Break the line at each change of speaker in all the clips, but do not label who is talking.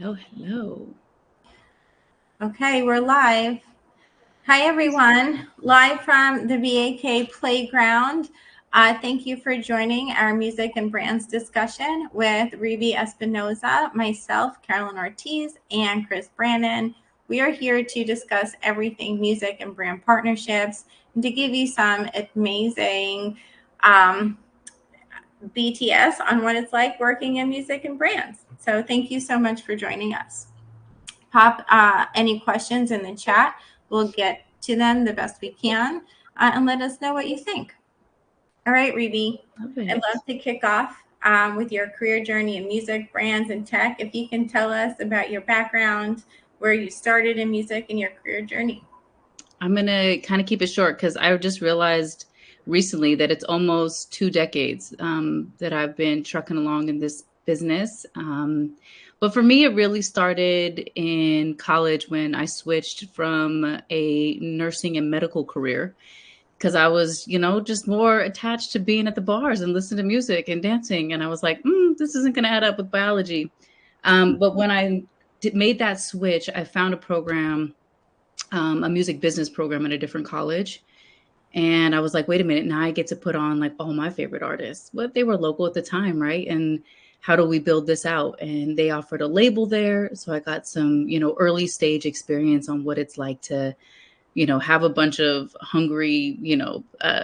Hello, hello.
Okay, we're live. Hi, everyone. Live from the B.A.K Playground. Thank you for joining our music and brands discussion with Rebekah Espinosa, myself, Carolyn Ortiz, and Chris Brannen. We are here to discuss everything music and brand partnerships and to give you some amazing BTS on what it's like working in music and brands. So thank you so much for joining us. Pop any questions in the chat. We'll get to them the best we can and let us know what you think. All right, Rebe, I'd love to kick off with your career journey in music, brands, and tech. If you can tell us about your background, where you started in music and your career journey.
I'm going to kind of keep it short because I just realized recently that it's almost 2 decades that I've been trucking along in this business. But for me, it really started in college when I switched from a nursing and medical career because I was, just more attached to being at the bars and listening to music and dancing. And I was like, this isn't going to add up with biology. But when I made that switch, I found a program, a music business program at a different college. And I was like, wait a minute, now I get to put on like all my favorite artists. Well, they were local at the time, right? And how do we build this out? And they offered a label there. So I got some, early stage experience on what it's like to, have a bunch of hungry,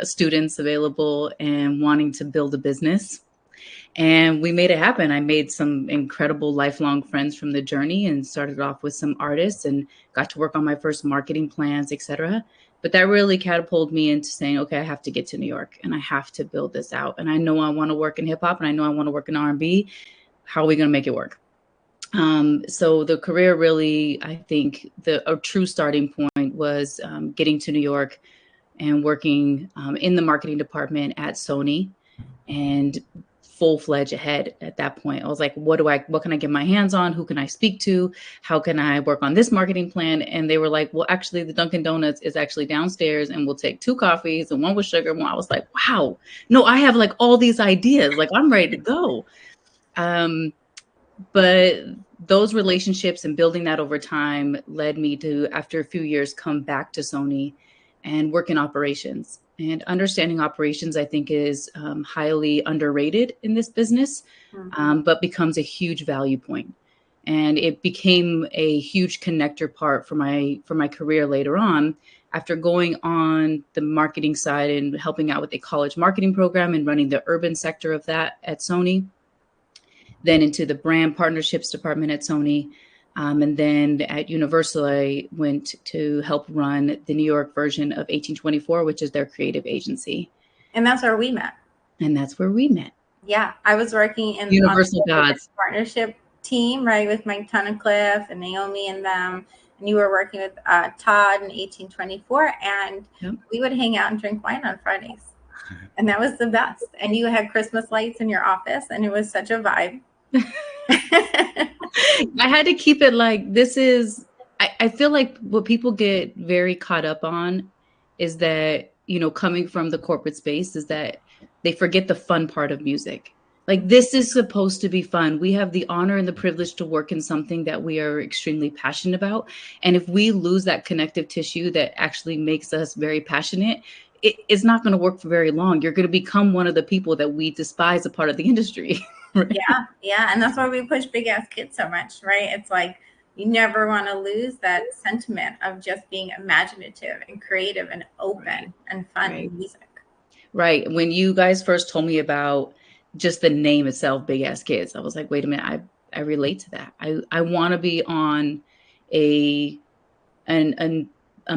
students available and wanting to build a business. And we made it happen. I made some incredible lifelong friends from the journey and started off with some artists and got to work on my first marketing plans, et cetera. But that really catapulted me into saying, okay, I have to get to New York and I have to build this out. And I know I want to work in hip hop and I know I want to work in R&B. How are we going to make it work? So the career really, I think a true starting point was getting to New York and working in the marketing department at Sony and full-fledged ahead at that point. I was like, what can I get my hands on? Who can I speak to? How can I work on this marketing plan? And they were like, well, actually the Dunkin' Donuts is actually downstairs and we'll take 2 coffees and one with sugar. And I was like, wow, no, I have like all these ideas. Like I'm ready to go. But those relationships and building that over time led me to, after a few years, come back to Sony and work in operations. And understanding operations, I think, is highly underrated in this business, but becomes a huge value point. And it became a huge connector part for my career later on. After going on the marketing side and helping out with a college marketing program and running the urban sector of that at Sony, then into the brand partnerships department at Sony. And then at Universal, I went to help run the New York version of 1824, which is their creative agency.
And that's where we met.
Yeah,
I was working in
Universal Gods
partnership team, right, with Mike Tunnicliffe and Naomi and them. And you were working with Todd in 1824, and we would hang out and drink wine on Fridays. And that was the best. And you had Christmas lights in your office, and it was such a vibe.
I had to keep it like this is, I feel like what people get very caught up on is that, coming from the corporate space is that they forget the fun part of music. Like this is supposed to be fun. We have the honor and the privilege to work in something that we are extremely passionate about. And if we lose that connective tissue that actually makes us very passionate, it's not going to work for very long. You're going to become one of the people that we despise a part of the industry.
Right? Yeah. And that's why we push Big.Ass.Kids so much, right? It's like you never want to lose that sentiment of just being imaginative and creative and open and fun in music.
Right. When you guys first told me about just the name itself, Big.Ass.Kids, I was like, wait a minute, I relate to that. I want to be on a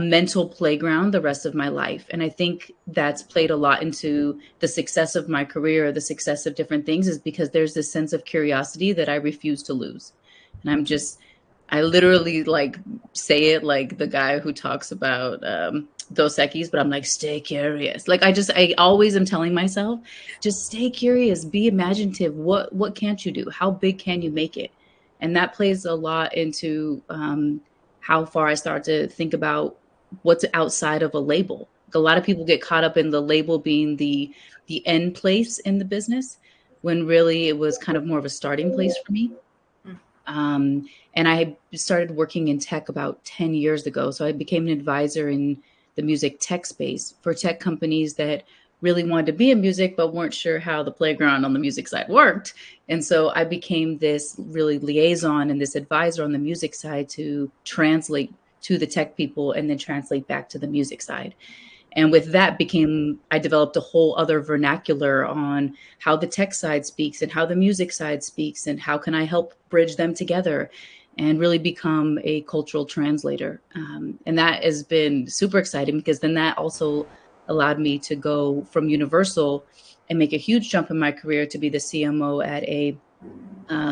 mental playground the rest of my life. And I think that's played a lot into the success of my career, the success of different things, is because there's this sense of curiosity that I refuse to lose. And I literally like say it like the guy who talks about Dos Equis, but I'm like, stay curious. Like I always am telling myself, just stay curious, be imaginative. What can't you do? How big can you make it? And that plays a lot into how far I start to think about what's outside of a label. A lot of people get caught up in the label being the end place in the business, when really it was kind of more of a starting place for me. And I started working in tech about 10 years ago. So I became an advisor in the music tech space for tech companies that really wanted to be in music, but weren't sure how the playground on the music side worked. And so I became this really liaison and this advisor on the music side to translate to the tech people and then translate back to the music side. And with that I developed a whole other vernacular on how the tech side speaks and how the music side speaks and how can I help bridge them together and really become a cultural translator. And that has been super exciting because then that also allowed me to go from Universal and make a huge jump in my career to be the CMO at a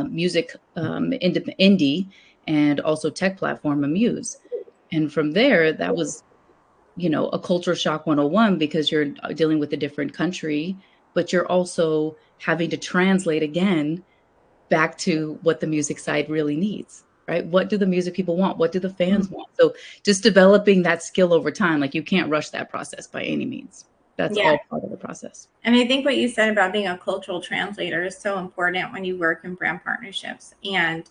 music indie and also tech platform, Amuse. And from there, that was a culture shock 101 because you're dealing with a different country, but you're also having to translate again back to what the music side really needs, right? What do the music people want? What do the fans want? So just developing that skill over time, like you can't rush that process by any means. That's all part of the process.
And I think what you said about being a cultural translator is so important when you work in brand partnerships. And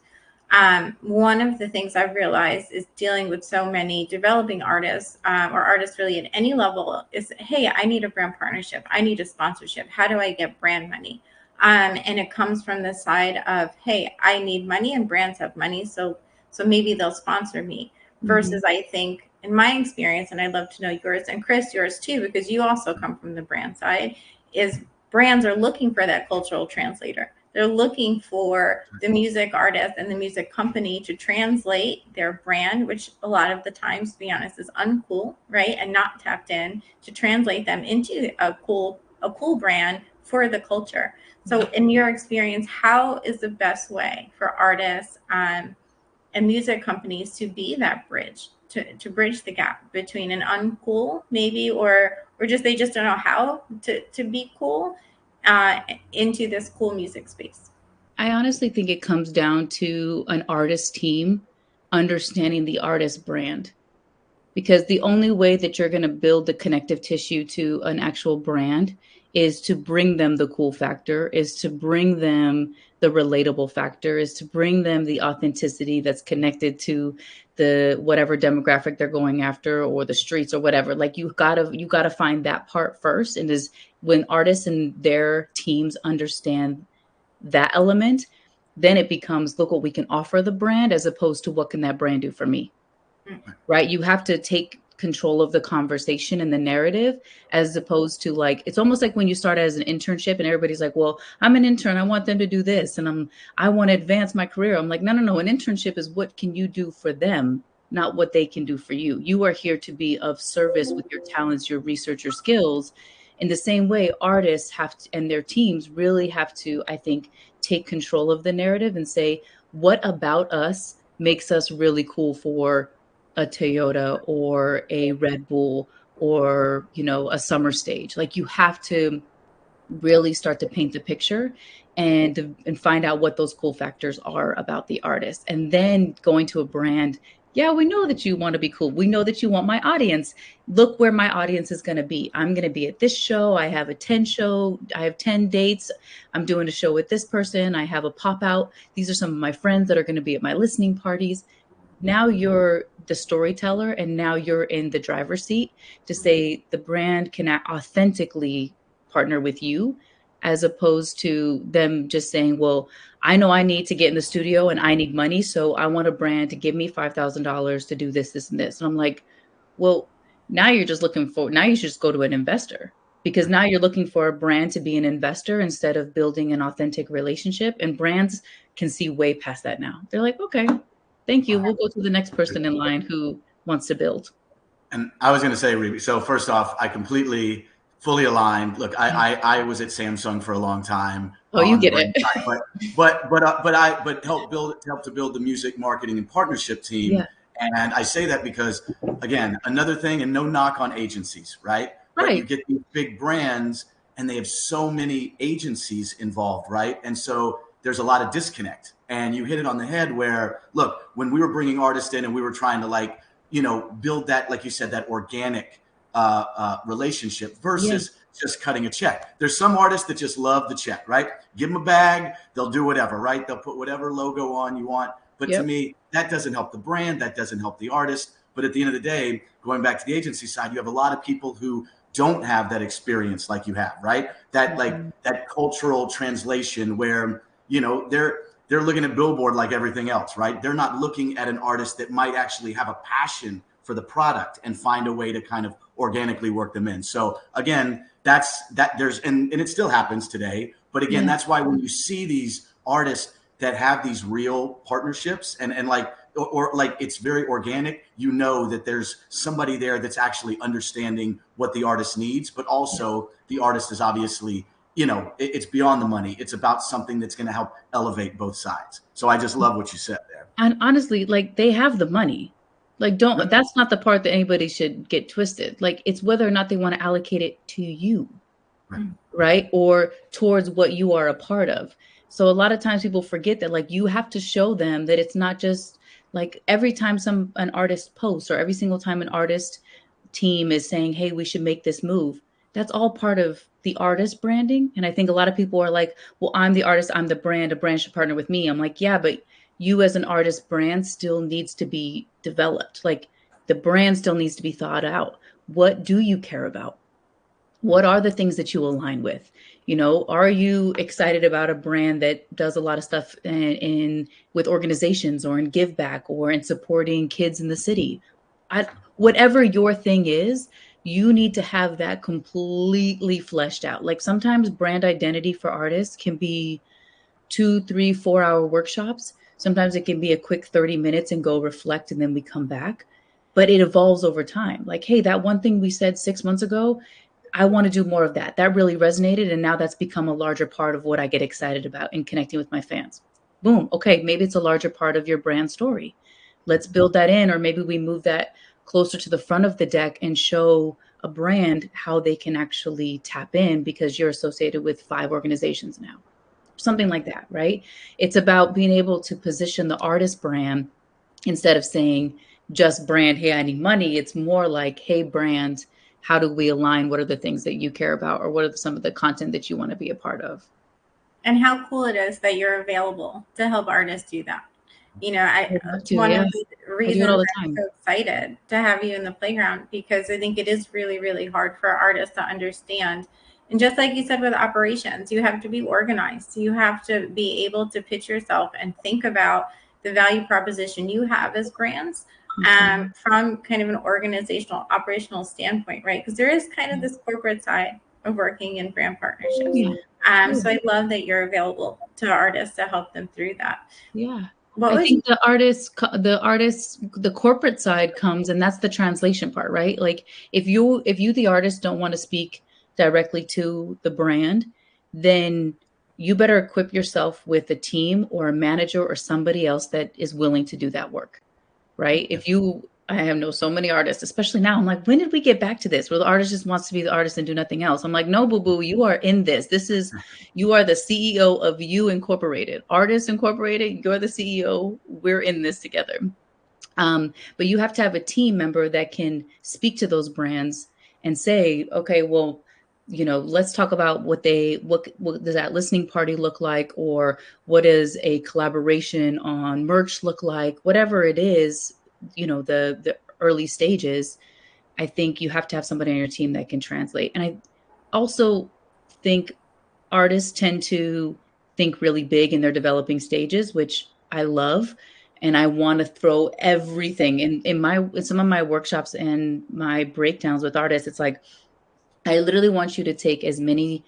one of the things I've realized is dealing with so many developing artists or artists really at any level is, hey, I need a brand partnership. I need a sponsorship. How do I get brand money? And it comes from the side of, hey, I need money and brands have money. So maybe they'll sponsor me versus I think in my experience, and I'd love to know yours and Chris, yours too, because you also come from the brand side, is brands are looking for that cultural translator. They're looking for the music artist and the music company to translate their brand, which a lot of the times, to be honest, is uncool, right? And not tapped in to translate them into a cool brand for the culture. So in your experience, how is the best way for artists and music companies to be that bridge, to bridge the gap between an uncool maybe, or just they just don't know how to be cool into this cool music space?
I honestly think it comes down to an artist team understanding the artist brand, because the only way that you're going to build the connective tissue to an actual brand is to bring them the cool factor, is to bring them the relatable factor, is to bring them the authenticity that's connected to the whatever demographic they're going after or the streets or whatever. Like you gotta find that part first. And is when artists and their teams understand that element, then it becomes, look what we can offer the brand as opposed to what can that brand do for me. Right? You have to take control of the conversation and the narrative as opposed to like, it's almost like when you start as an internship and everybody's like, well, I'm an intern. I want them to do this. And I want to advance my career. I'm like, no. An internship is what can you do for them, not what they can do for you. You are here to be of service with your talents, your research, your skills. In the same way, artists have to, and their teams really have to, I think, take control of the narrative and say, what about us makes us really cool for a Toyota or a Red Bull or, a summer stage. Like you have to really start to paint the picture and find out what those cool factors are about the artist. And then going to a brand, yeah, we know that you want to be cool. We know that you want my audience. Look where my audience is going to be. I'm going to be at this show. I have a 10 show. I have 10 dates. I'm doing a show with this person. I have a pop out. These are some of my friends that are going to be at my listening parties. Now you're the storyteller and now you're in the driver's seat to say the brand can authentically partner with you as opposed to them just saying, well, I know I need to get in the studio and I need money. So I want a brand to give me $5,000 to do this, this, and this. And I'm like, well, now you should just go to an investor, because now you're looking for a brand to be an investor instead of building an authentic relationship. And brands can see way past that now. They're like, okay, thank you. We'll go to the next person in line who wants to build.
And I was going to say, Rebe, so first off, I completely, fully aligned. Look, I was at Samsung for a long time.
Oh, you get it.
Side, but help to build the music marketing and partnership team. Yeah. And I say that because, again, another thing, and no knock on agencies, right?
Right.
But you get these big brands and they have so many agencies involved, right? And so there's a lot of disconnect. And you hit it on the head where, look, when we were bringing artists in and we were trying to build that, like you said, that organic relationship versus just cutting a check. There's some artists that just love the check, right? Give them a bag, they'll do whatever, right? They'll put whatever logo on you want. But to me, that doesn't help the brand. That doesn't help the artist. But at the end of the day, going back to the agency side, you have a lot of people who don't have that experience like you have, right? That like that cultural translation where, you know, they're looking at Billboard like everything else, right? They're not looking at an artist that might actually have a passion for the product and find a way to kind of organically work them in. So again, and it still happens today. But again, that's why when you see these artists that have these real partnerships and like, or like it's very organic, you know that there's somebody there that's actually understanding what the artist needs, but also the artist is obviously, you know, it's beyond the money. It's about something that's going to help elevate both sides. So I just love what you said there.
And honestly, like they have the money. Like that's not the part that anybody should get twisted. Like it's whether or not they want to allocate it to you, right? Or towards what you are a part of. So a lot of times people forget that like you have to show them that it's not just like every time an artist posts or every single time an artist team is saying, hey, we should make this move. That's all part of the artist branding. And I think a lot of people are like, well, I'm the artist, I'm the brand, a brand should partner with me. I'm like, yeah, but you as an artist brand still needs to be developed. Like the brand still needs to be thought out. What do you care about? What are the things that you align with? You know, are you excited about a brand that does a lot of stuff in with organizations or in give back or in supporting kids in the city? Whatever your thing is, you need to have that completely fleshed out. Like sometimes brand identity for artists can be 2, 3, 4 hour workshops. Sometimes it can be a quick 30 minutes and go reflect and then we come back. But it evolves over time. Like, hey, that one thing we said 6 months ago, I want to do more of that. That really resonated. And now that's become a larger part of what I get excited about in connecting with my fans. Boom. Okay, maybe it's a larger part of your brand story. Let's build that in, or maybe we move that closer to the front of the deck and show a brand how they can actually tap in because you're associated with 5 organizations now. Something like that, right? It's about being able to position the artist brand instead of saying just brand, hey, I need money. It's more like, hey, brand, how do we align? What are the things that you care about? Or what are some of the content that you want to be a part of?
And how cool it is that you're available to help artists do that. You know, one of the reasons I'm so excited to have you in the playground, because I think it is really, really hard for artists to understand. And just like you said with operations, you have to be organized. You have to be able to pitch yourself and think about the value proposition you have as brands from kind of an organizational, operational standpoint, right? Because there is kind of this corporate side of working in brand partnerships. So I love that you're available to artists to help them through that.
Yeah. I think the corporate side comes, and that's the translation part, right? Like if you, the artist, don't want to speak directly to the brand, then you better equip yourself with a team or a manager or somebody else that is willing to do that work, right? I have known so many artists, especially now. I'm like, when did we get back to this? Where the artist just wants to be the artist and do nothing else. I'm like, no, boo-boo, you are in this. You are the CEO of You Incorporated. Artists Incorporated, you're the CEO. We're in this together. But you have to have a team member that can speak to those brands and say, okay, well, you know, let's talk about what does that listening party look like? Or what does a collaboration on merch look like? Whatever it is, you know, the early stages, I think you have to have somebody on your team that can translate. And I also think artists tend to think really big in their developing stages, which I love. And I want to throw everything in some of my workshops and my breakdowns with artists. It's like, I literally want you to take as many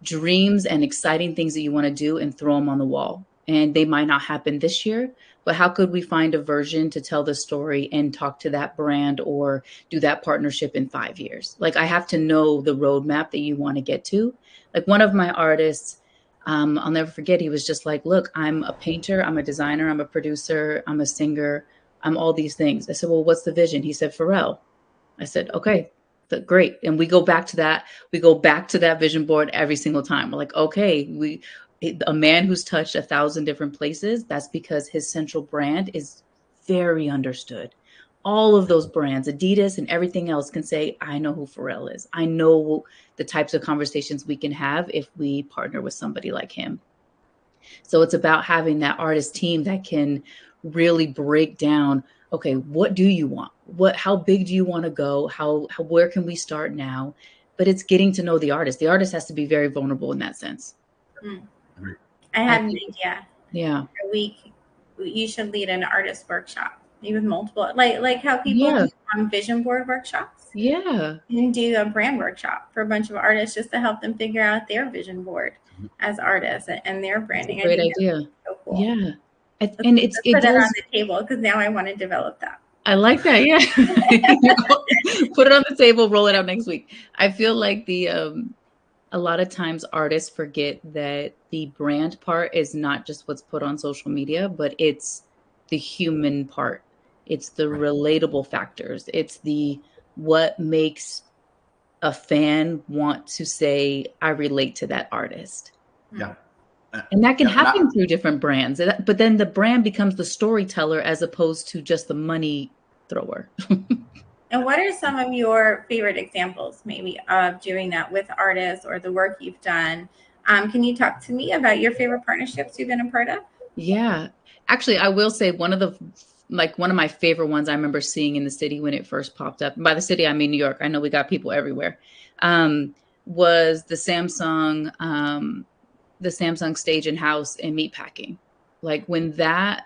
dreams and exciting things that you want to do and throw them on the wall. And they might not happen this year, but how could we find a version to tell the story and talk to that brand or do that partnership in 5 years? Like I have to know the roadmap that you want to get to. Like one of my artists, I'll never forget, he was just like, look, I'm a painter, I'm a designer, I'm a producer, I'm a singer, I'm all these things. I said, well, what's the vision? He said, Pharrell. I said, okay. Great. And we go back to that vision board every single time. We're like, okay, a man who's touched 1,000 different places. That's because his central brand is very understood. all of those brands, Adidas and everything else, can say, I know who Pharrell is. I know the types of conversations we can have if we partner with somebody like him. So it's about having that artist team that can really break down, okay, what do you want? How big do you want to go? Where can we start now? But it's getting to know the artist. The artist has to be very vulnerable in that sense.
I had an idea.
Yeah.
A week, you should lead an artist workshop, maybe with multiple, like how people do vision board workshops.
Yeah.
You can do a brand workshop for a bunch of artists just to help them figure out their vision board as artists and their branding.
Great idea.
So cool.
Yeah.
And let's put that on the table, because now I want to develop that.
I like that. Yeah. Put it on the table, roll it out next week. I feel like a lot of times artists forget that the brand part is not just what's put on social media, but it's the human part. It's the relatable factors. It's what makes a fan want to say, I relate to that artist.
Yeah.
And that can happen through different brands. But then the brand becomes the storyteller as opposed to just the money thrower.
And what are some of your favorite examples maybe of doing that with artists or the work you've done? Can you talk to me about your favorite partnerships you've been a part of? Yeah.
Actually, I will say one of my favorite ones I remember seeing in the city when it first popped up. And by the city, I mean New York. I know we got people everywhere. Was the Samsung stage and house and meatpacking. Like when that,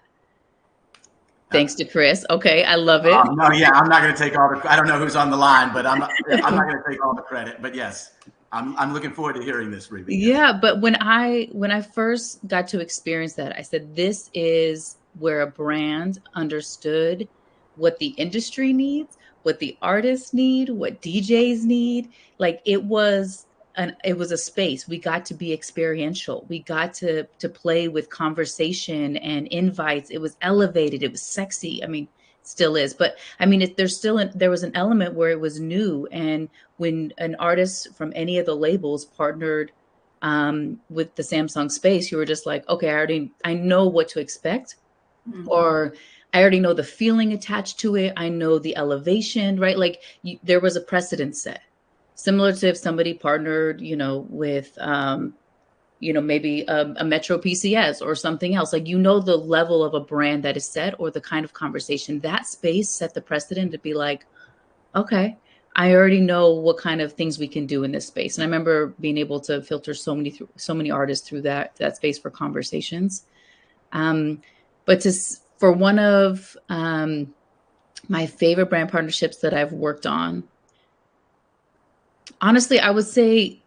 thanks to Chris. Okay, I love it.
No, yeah, I'm not going to take all the. I don't know who's on the line, but I'm not going to take all the credit. But yes, I'm looking forward to hearing this, Rebekah.
Yeah, but when I first got to experience that, I said, this is where a brand understood what the industry needs, what the artists need, what DJs need. Like it was a space. We got to be experiential. We got to play with conversation and invites. It was elevated. It was sexy. I mean, still is, but I mean, there was an element where it was new. And when an artist from any of the labels partnered with the Samsung space, you were just like, okay, I know what to expect, or I already know the feeling attached to it. I know the elevation, right? Like there was a precedent set. Similar to if somebody partnered, with, maybe a Metro PCS or something else, like, the level of a brand that is set or the kind of conversation that space set the precedent to be like, okay, I already know what kind of things we can do in this space. And I remember being able to filter so many artists through that space for conversations. But for one of my favorite brand partnerships that I've worked on, honestly, I would say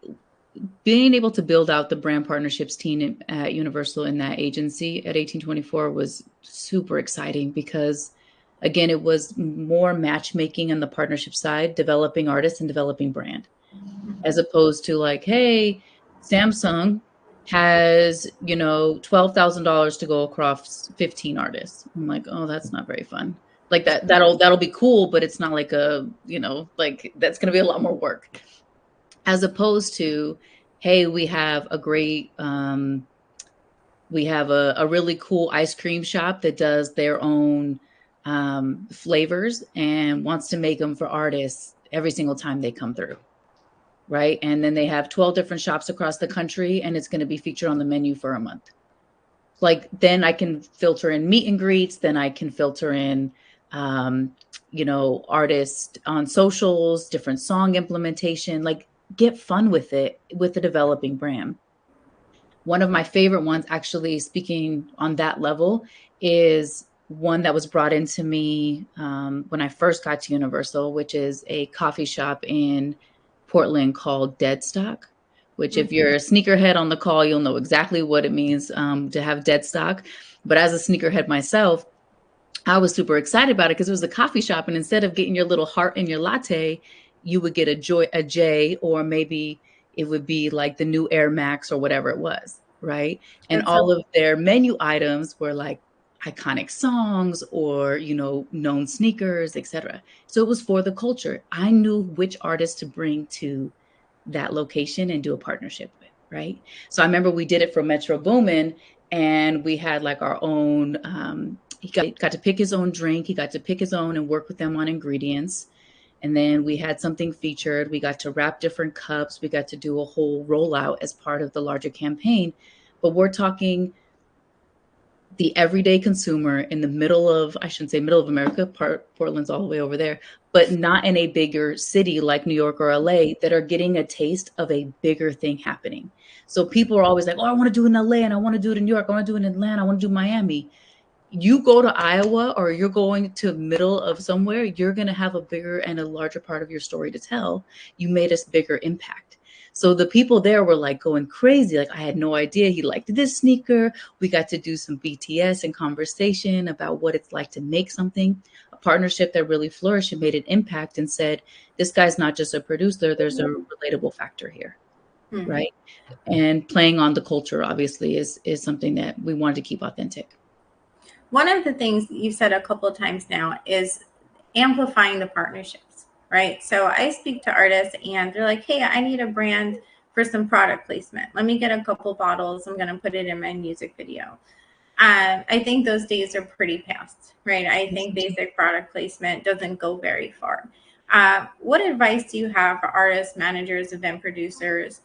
being able to build out the brand partnerships team at Universal in that agency at 1824 was super exciting because, again, it was more matchmaking on the partnership side, developing artists and developing brand, as opposed to like, hey, Samsung has, $12,000 to go across 15 artists. I'm like, oh, that's not very fun. Like that'll be cool, but it's not like that's going to be a lot more work. As opposed to, hey, we have a great, we have a really cool ice cream shop that does their own flavors and wants to make them for artists every single time they come through, right? And then they have 12 different shops across the country, and it's going to be featured on the menu for a month. Like then I can filter in meet and greets, then I can filter in artists on socials, different song implementation, like get fun with it with the developing brand. One of my favorite ones, actually, speaking on that level, is one that was brought into me when I first got to Universal, which is a coffee shop in Portland called Dead Stock, which if you're a sneakerhead on the call, you'll know exactly what it means to have dead stock. But as a sneakerhead myself, I was super excited about it because it was a coffee shop. And instead of getting your little heart in your latte, you would get a J, or maybe it would be like the new Air Max or whatever it was, right? And all of their menu items were like iconic songs or, known sneakers, etc. So it was for the culture. I knew which artists to bring to that location and do a partnership with, right? So I remember we did it for Metro Boomin, and we had like our own He got to pick his own drink. He got to pick his own and work with them on ingredients. And then we had something featured. We got to wrap different cups. We got to do a whole rollout as part of the larger campaign. But we're talking the everyday consumer in the middle of, I shouldn't say middle of America, Portland's all the way over there, but not in a bigger city like New York or LA, that are getting a taste of a bigger thing happening. So people are always like, oh, I want to do it in LA and I want to do it in New York. I want to do it in Atlanta. I want to do Miami. You go to Iowa or you're going to middle of somewhere, you're going to have a bigger and a larger part of your story to tell. You made a bigger impact. So the people there were like going crazy. Like, I had no idea he liked this sneaker. We got to do some BTS and conversation about what it's like to make something, a partnership that really flourished and made an impact, and said, this guy's not just a producer, there's a relatable factor here. Mm-hmm. Right. And playing on the culture, obviously, is something that we wanted to keep authentic.
One of the things you've said a couple of times now is amplifying the partnerships, right? So I speak to artists and they're like, hey, I need a brand for some product placement. Let me get a couple bottles. I'm going to put it in my music video. I think those days are pretty past, right? I think basic product placement doesn't go very far. What advice do you have for artists, managers, event producers,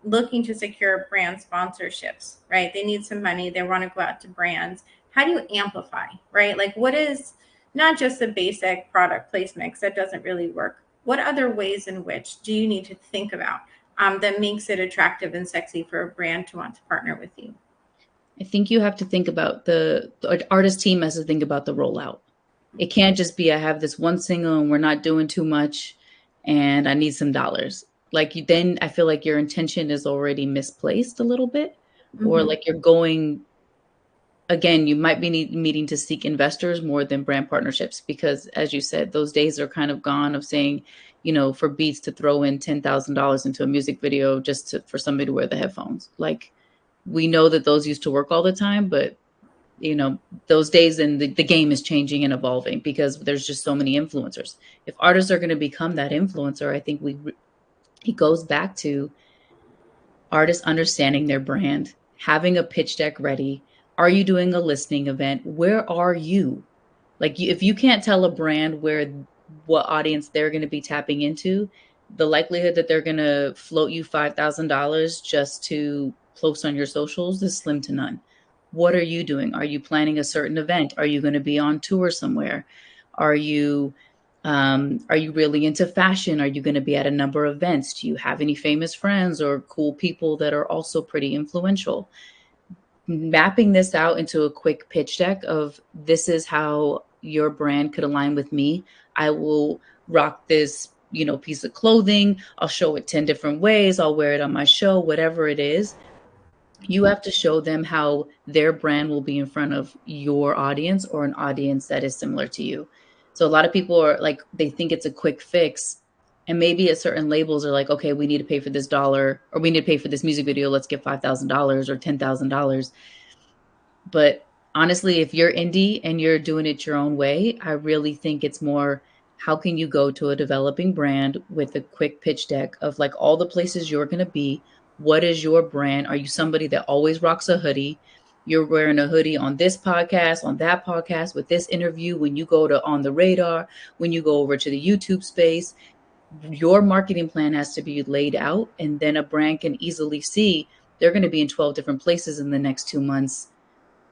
looking to secure brand sponsorships, right? They need some money. They want to go out to brands. How do you amplify, right? Like, what is not just the basic product placement, because that doesn't really work. What other ways in which do you need to think about that makes it attractive and sexy for a brand to want to partner with you?
I think you have to think about the artist team has to think about the rollout. It can't just be, I have this one single and we're not doing too much and I need some dollars. Like, then I feel like your intention is already misplaced a little bit, or like you're going, again, you might be needing to seek investors more than brand partnerships, because as you said, those days are kind of gone of saying, you know, for Beats to throw in $10,000 into a music video just for somebody to wear the headphones. Like, we know that those used to work all the time, but you know, those days, and the game is changing and evolving because there's just so many influencers. If artists are going to become that influencer, I think it goes back to artists understanding their brand, having a pitch deck ready. Are you doing a listening event? Where are you? Like, if you can't tell a brand what audience they're going to be tapping into, the likelihood that they're going to float you $5,000 just to post on your socials is slim to none. What are you doing? Are you planning a certain event? Are you going to be on tour somewhere? Are you really into fashion? Are you going to be at a number of events? Do you have any famous friends or cool people that are also pretty influential? Mapping this out into a quick pitch deck of, this is how your brand could align with me. I will rock this, you know, piece of clothing. I'll show it 10 different ways. I'll wear it on my show, whatever it is. You have to show them how their brand will be in front of your audience or an audience that is similar to you. So a lot of people are like, they think it's a quick fix. And maybe at certain labels are like, okay, we need to pay for this dollar, or we need to pay for this music video. Let's get $5,000 or $10,000. But honestly, if you're indie and you're doing it your own way, I really think it's more, how can you go to a developing brand with a quick pitch deck of like all the places you're going to be? What is your brand? Are you somebody that always rocks a hoodie? You're wearing a hoodie on this podcast, on that podcast, with this interview, when you go to On the Radar, when you go over to the YouTube space. Your marketing plan has to be laid out, and then a brand can easily see they're going to be in 12 different places in the next 2 months,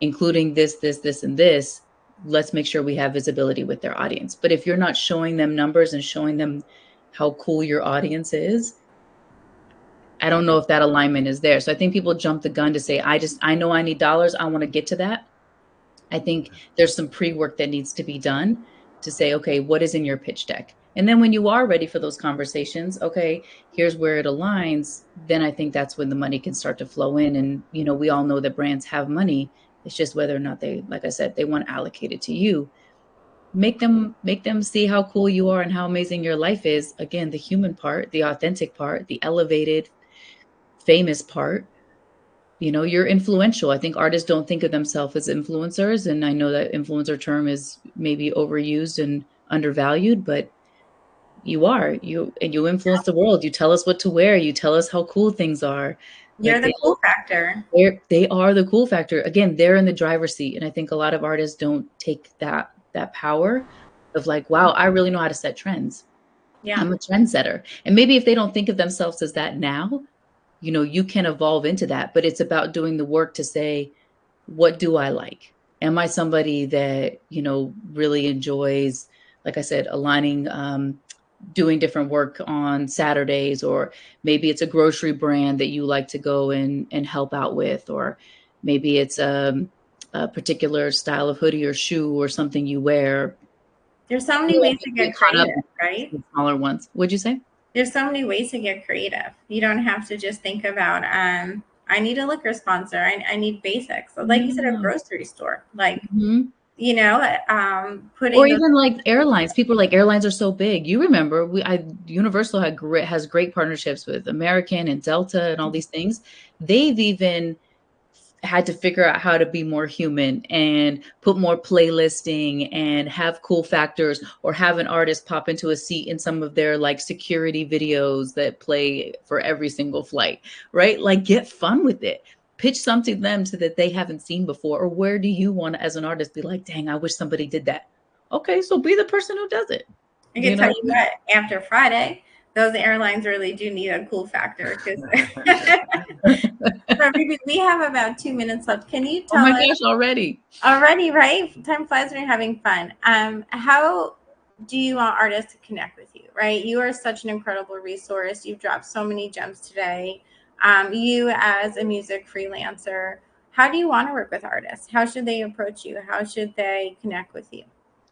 including this, and this. Let's make sure we have visibility with their audience. But if you're not showing them numbers and showing them how cool your audience is, I don't know if that alignment is there. So I think people jump the gun to say, I know I need dollars. I want to get to that. I think there's some pre-work that needs to be done to say, okay, what is in your pitch deck? And then when you are ready for those conversations, okay, here's where it aligns. Then I think that's when the money can start to flow in. And, you know, we all know that brands have money. It's just whether or not they, like I said, they want to allocate it to you. Make them see how cool you are and how amazing your life is. Again, the human part, the authentic part, the elevated, famous part. You know, you're influential. I think artists don't think of themselves as influencers. And I know that influencer term is maybe overused and undervalued, but you are. You influence the world. You tell us what to wear. You tell us how cool things are.
You're the cool factor.
They are the cool factor. Again, they're in the driver's seat. And I think a lot of artists don't take that power of like, wow, I really know how to set trends.
Yeah.
I'm a trendsetter. And maybe if they don't think of themselves as that now, you know, you can evolve into that. But it's about doing the work to say, what do I like? Am I somebody that, you know, really enjoys, like I said, aligning, doing different work on Saturdays, or maybe it's a grocery brand that you like to go and help out with, or maybe it's a particular style of hoodie or shoe or something you wear.
There's so many ways to get creative, right?
Smaller ones. What'd you say?
There's so many ways to get creative. You don't have to just think about, I need a liquor sponsor. I need basics. Like you said, a grocery store. Like, you know, putting
or even like airlines. People are like, airlines are so big. You remember, Universal has great partnerships with American and Delta and all these things. They've even had to figure out how to be more human and put more playlisting and have cool factors, or have an artist pop into a seat in some of their like security videos that play for every single flight, right? Like, get fun with it. Pitch something to them so that they haven't seen before. Or where do you want to, as an artist, be like, dang, I wish somebody did that. Okay, so be the person who does it.
I can tell you what, after Friday, those airlines really do need a cool factor. So we have about 2 minutes left. Can you tell us?
Oh my gosh, already,
right? Time flies when you're having fun. How do you want artists to connect with you, right? You are such an incredible resource. You've dropped so many gems today. You as a music freelancer, how do you want to work with artists? How should they approach you? How should they connect with you?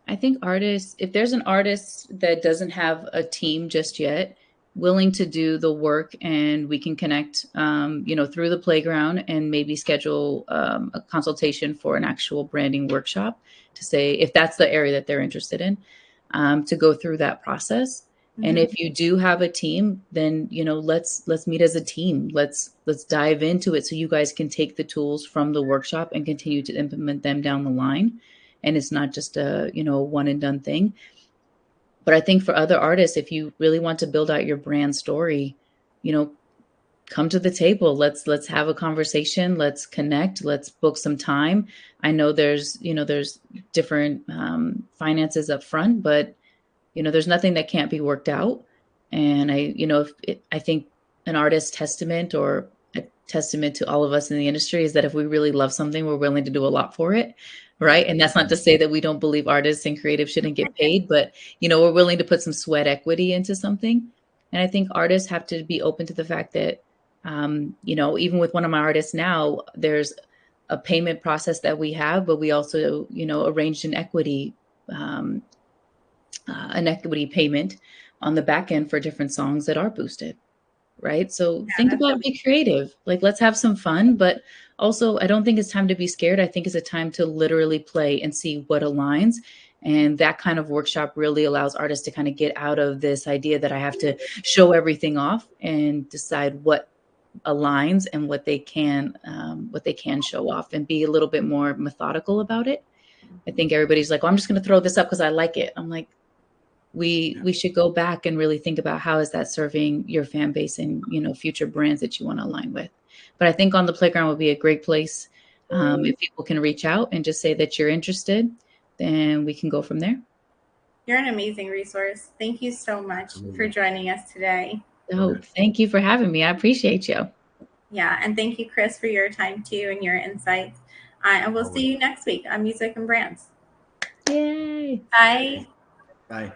I think artists, if there's an artist that doesn't have a team just yet, willing to do the work, and we can connect, you know, through the playground, and maybe schedule a consultation for an actual branding workshop, to say if that's the area that they're interested in, to go through that process. And if you do have a team, then, you know, let's meet as a team. Let's dive into it so you guys can take the tools from the workshop and continue to implement them down the line. And it's not just a, you know, one and done thing. But I think for other artists, if you really want to build out your brand story, you know, come to the table. Let's have a conversation. Let's connect. Let's book some time. I know there's different finances up front, but, you know, there's nothing that can't be worked out. And I think an artist's testament, or a testament to all of us in the industry, is that if we really love something, we're willing to do a lot for it. Right. And that's not to say that we don't believe artists and creatives shouldn't get paid, but, you know, we're willing to put some sweat equity into something. And I think artists have to be open to the fact that, you know, even with one of my artists now, there's a payment process that we have, but we also, you know, arranged an equity payment on the back end for different songs that are boosted. Right. So think about, be creative. Like, let's have some fun, but also I don't think it's time to be scared. I think it's a time to literally play and see what aligns. And that kind of workshop really allows artists to kind of get out of this idea that I have to show everything off, and decide what aligns and what they can show off, and be a little bit more methodical about it. I think everybody's like, oh, I'm just going to throw this up because I like it. I'm like, we should go back and really think about how is that serving your fan base and, you know, future brands that you want to align with. But I think on the playground would be a great place. If people can reach out and just say that you're interested, then we can go from there.
You're an amazing resource. Thank you so much for joining us today.
Oh, thank you for having me. I appreciate you.
Yeah. And thank you, Chris, for your time too and your insights. And we'll see you next week on Music and Brands.
Yay.
Bye.
Bye.